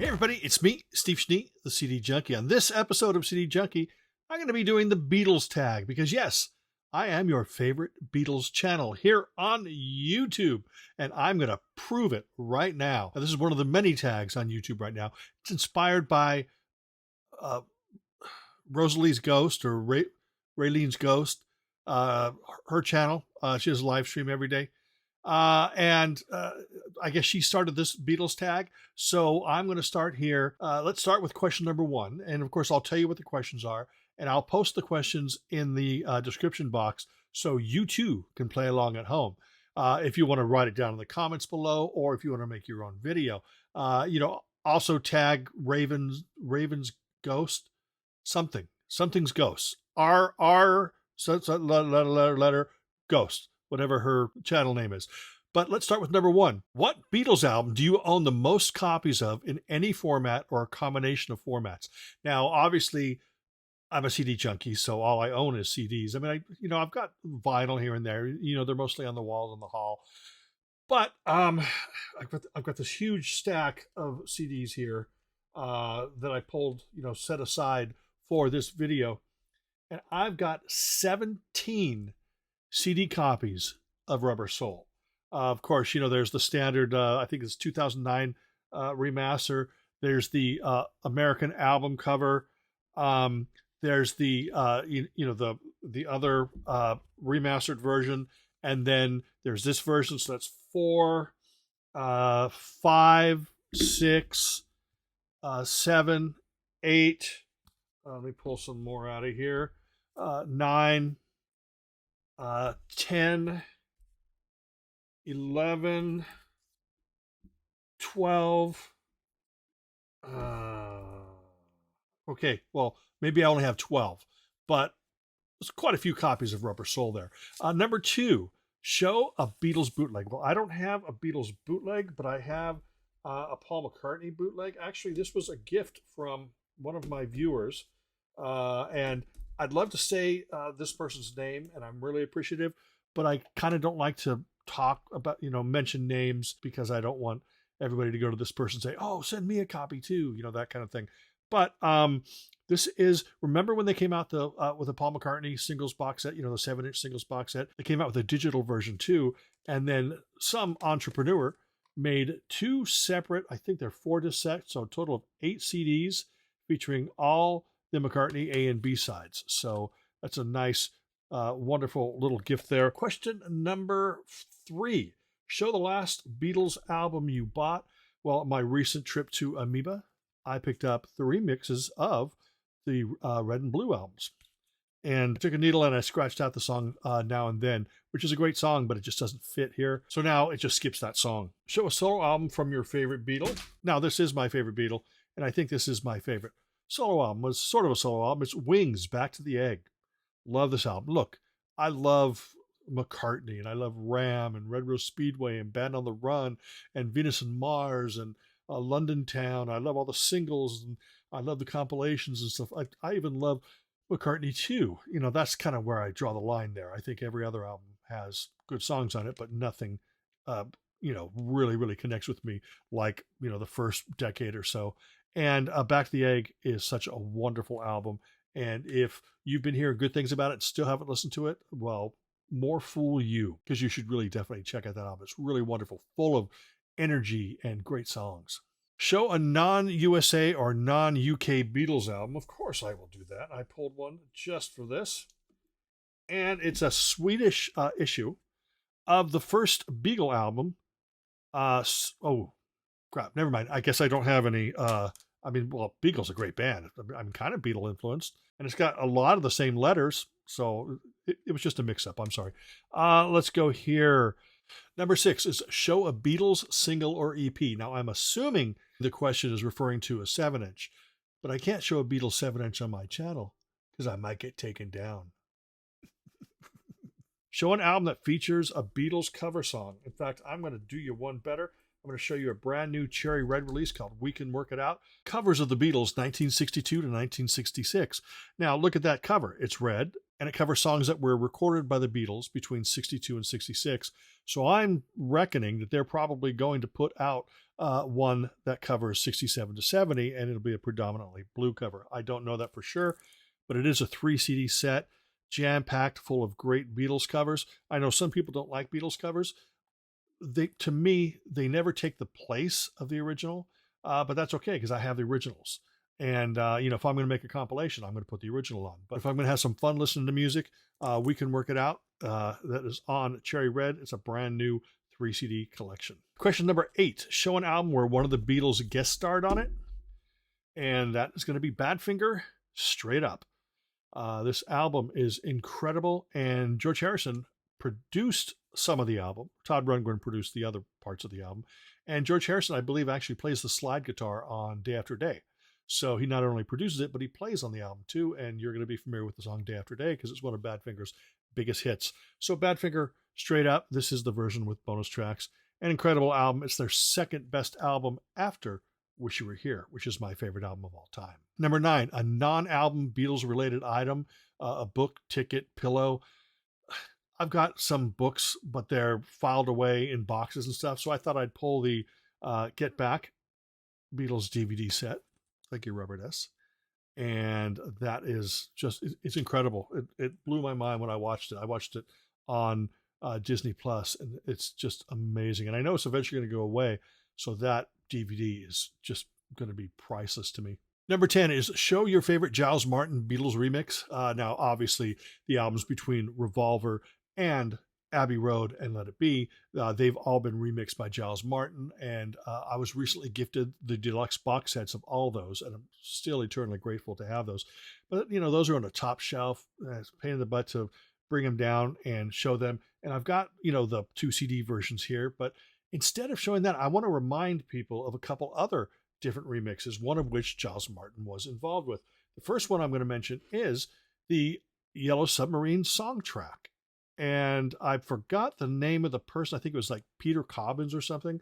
Hey everybody, it's me, Steve Schnee, the CD Junkie. On this episode of CD Junkie, I'm going to be doing the Beatles tag because yes, I am your favorite Beatles channel here on YouTube, and I'm going to prove it right now. Now, this is one of the many tags on YouTube right now. It's inspired by Rosalie's Ghost or Raylene's Ghost, her channel. She has a live stream every day. I guess she started this Beatles tag. So I'm going to start here. Let's start with question number 1. And of course, I'll tell you what the questions are, and I'll post the questions in the description box so you too can play along at home. If you want to write it down in the comments below, or if you want to make your own video, also tag Raven's Ghost, something's Ghost, letter Ghost, whatever her channel name is. But let's start with number 1. What Beatles album do you own the most copies of in any format or a combination of formats? Now, obviously, I'm a CD junkie, so all I own is CDs. I mean, I've got vinyl here and there. They're mostly on the walls in the hall. But I've got this huge stack of CDs here that I pulled, set aside for this video, and I've got 17 CD copies of Rubber Soul. Of course, there's the standard, I think it's 2009 remaster. There's the American album cover. There's the the other remastered version, and then there's this version. So that's 4, 5, 6, 7, 8. Let me pull some more out of here. 9, 10, 11, 12. Okay, well, maybe I only have 12, but there's quite a few copies of Rubber Soul there. Number 2, show a Beatles bootleg. Well, I don't have a Beatles bootleg, but I have a Paul McCartney bootleg. Actually, this was a gift from one of my viewers, and I'd love to say this person's name, and I'm really appreciative, but I kind of don't like to talk about, mention names, because I don't want everybody to go to this person and say, oh, send me a copy too, that kind of thing. But this is, remember when they came out with the Paul McCartney singles box set, the 7-inch singles box set? They came out with a digital version too, and then some entrepreneur made 2 separate, I think they're 4-disc sets, so a total of 8 CDs featuring all the McCartney A and B sides. So that's a nice, wonderful little gift there. Question number 3. Show the last Beatles album you bought. Well, my recent trip to Amoeba, I picked up the remixes of the Red and Blue albums. And I took a needle and I scratched out the song Now and Then, which is a great song, but it just doesn't fit here. So now it just skips that song. Show a solo album from your favorite Beatle. Now, this is my favorite Beatle, and I think this is my favorite solo album. Was sort of a solo album. It's Wings, Back to the Egg. Love this album. Look, I love McCartney, and I love Ram and Red Rose Speedway and Band on the Run and Venus and Mars and London Town. I love all the singles, and I love the compilations and stuff. I even love McCartney too. That's kind of where I draw the line there. I think every other album has good songs on it, but nothing really, really connects with me like, the first decade or so. And Back to the Egg is such a wonderful album. And if you've been hearing good things about it and still haven't listened to it, well, more fool you, because you should really definitely check out that album. It's really wonderful, full of energy and great songs. Show a non-USA or non-UK Beatles album. Of course I will do that. I pulled one just for this. And it's a Swedish issue of the first Beatle album. Oh, crap. Never mind. I guess I don't have any. Beagle's a great band. I'm kind of Beatle influenced. And it's got a lot of the same letters. So it was just a mix-up. I'm sorry. Let's go here. Number 6 is show a Beatles single or EP. Now, I'm assuming the question is referring to a 7-inch, but I can't show a Beatles 7-inch on my channel because I might get taken down. Show an album that features a Beatles cover song. In fact, I'm going to do you one better. I'm going to show you a brand new Cherry Red release called We Can Work It Out. Covers of the Beatles, 1962 to 1966. Now, look at that cover. It's red, and it covers songs that were recorded by the Beatles between 62 and 66. So I'm reckoning that they're probably going to put out one that covers 67 to 70, and it'll be a predominantly blue cover. I don't know that for sure, but it is a 3 CD set, jam-packed full of great Beatles covers. I know some people don't like Beatles covers. To me, they never take the place of the original, but that's okay because I have the originals. And, if I'm going to make a compilation, I'm going to put the original on. But if I'm going to have some fun listening to music, we can work it out. That is on Cherry Red. It's a brand new 3 CD collection. Question number 8. Show an album where one of the Beatles guest starred on it. And that is going to be Badfinger, straight up. This album is incredible. And George Harrison produced some of the album. Todd Rundgren produced the other parts of the album. And George Harrison, I believe, actually plays the slide guitar on Day After Day. So he not only produces it, but he plays on the album too. And you're going to be familiar with the song Day After Day because it's one of Badfinger's biggest hits. So Badfinger, straight up, this is the version with bonus tracks. An incredible album. It's their second best album after Wish You Were Here, which is my favorite album of all time. Number 9, a non-album Beatles-related item, a book, ticket, pillow. I've got some books, but they're filed away in boxes and stuff. So I thought I'd pull the Get Back Beatles DVD set. Thank you, Robert S. And that is just, it's incredible. It blew my mind when I watched it. I watched it on Disney Plus, and it's just amazing. And I know it's eventually going to go away. So that DVD is just going to be priceless to me. Number 10 is show your favorite Giles Martin Beatles remix. Now, obviously, the albums between Revolver and Abbey Road and Let It Be, they've all been remixed by Giles Martin, and I was recently gifted the deluxe box sets of all those, and I'm still eternally grateful to have those. But, those are on the top shelf. It's a pain in the butt to bring them down and show them, and I've got, the 2 CD versions here, but instead of showing that, I want to remind people of a couple other different remixes, one of which Giles Martin was involved with. The first one I'm going to mention is the Yellow Submarine song track. And I forgot the name of the person. I think it was like Peter Cobbins or something.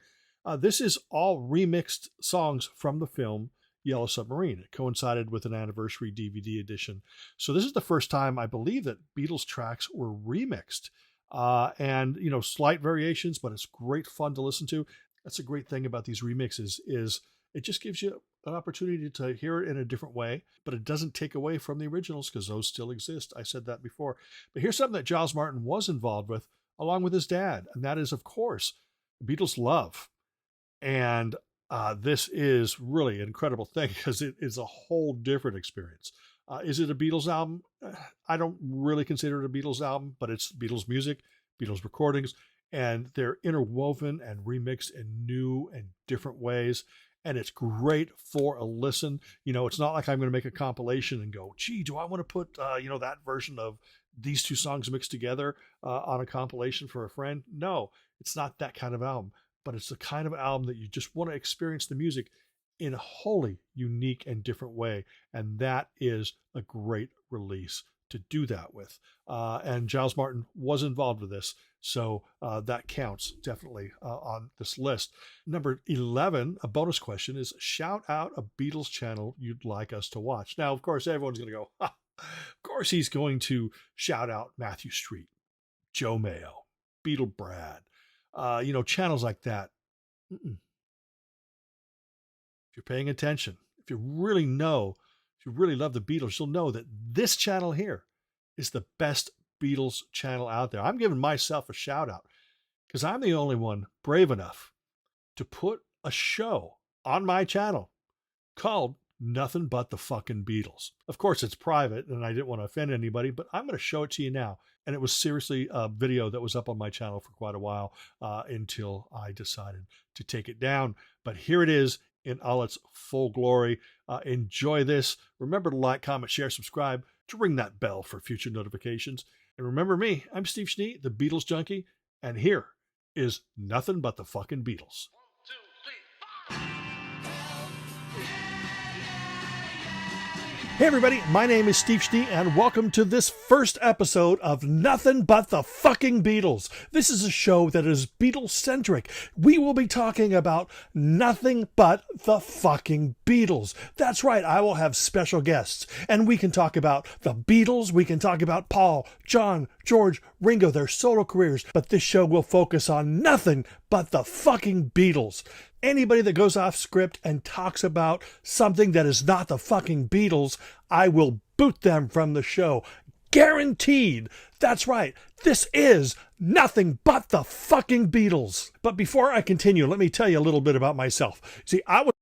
This is all remixed songs from the film Yellow Submarine. It coincided with an anniversary DVD edition. So this is the first time I believe that Beatles tracks were remixed. And, slight variations, but it's great fun to listen to. That's a great thing about these remixes is it just gives you an opportunity to hear it in a different way, but it doesn't take away from the originals because those still exist. I said that before. But here's something that Giles Martin was involved with along with his dad, and that is, of course, Beatles Love. And this is really an incredible thing because it is a whole different experience. Is it a Beatles album? I don't really consider it a Beatles album, but it's Beatles music, Beatles recordings, and they're interwoven and remixed in new and different ways. And it's great for a listen. It's not like I'm going to make a compilation and go, gee, do I want to put, that version of these 2 songs mixed together on a compilation for a friend? No, it's not that kind of album, but it's the kind of album that you just want to experience the music in a wholly unique and different way. And that is a great release to do that with. And Giles Martin was involved with this. So that counts definitely on this list. Number 11, a bonus question, is shout out a Beatles channel you'd like us to watch. Now, of course, everyone's going to go, ha, of course he's going to shout out Matthew Street, Joe Mayo, Beatle Brad, channels like that. If you're paying attention, if you really love the Beatles, you'll know that this channel here is the best Beatles channel out there. I'm giving myself a shout out because I'm the only one brave enough to put a show on my channel called Nothing But the Fucking Beatles. Of course, it's private and I didn't want to offend anybody, but I'm going to show it to you now. And it was seriously a video that was up on my channel for quite a while until I decided to take it down. But here it is in all its full glory. Enjoy this. Remember to like, comment, share, subscribe, to ring that bell for future notifications. And remember me, I'm Steve Schnee, the Beatles Junkie, and here is Nothing But the Fucking Beatles. Hey everybody, my name is Steve Schnee and welcome to this first episode of Nothing But the Fucking Beatles. This is a show that is Beatles-centric. We will be talking about nothing but the fucking Beatles. That's right, I will have special guests and we can talk about the Beatles, we can talk about Paul, John, George, Ringo, their solo careers, but this show will focus on nothing but the fucking Beatles. Anybody that goes off script and talks about something that is not the fucking Beatles, I will boot them from the show. Guaranteed. That's right. This is nothing but the fucking Beatles. But before I continue, let me tell you a little bit about myself. See, I was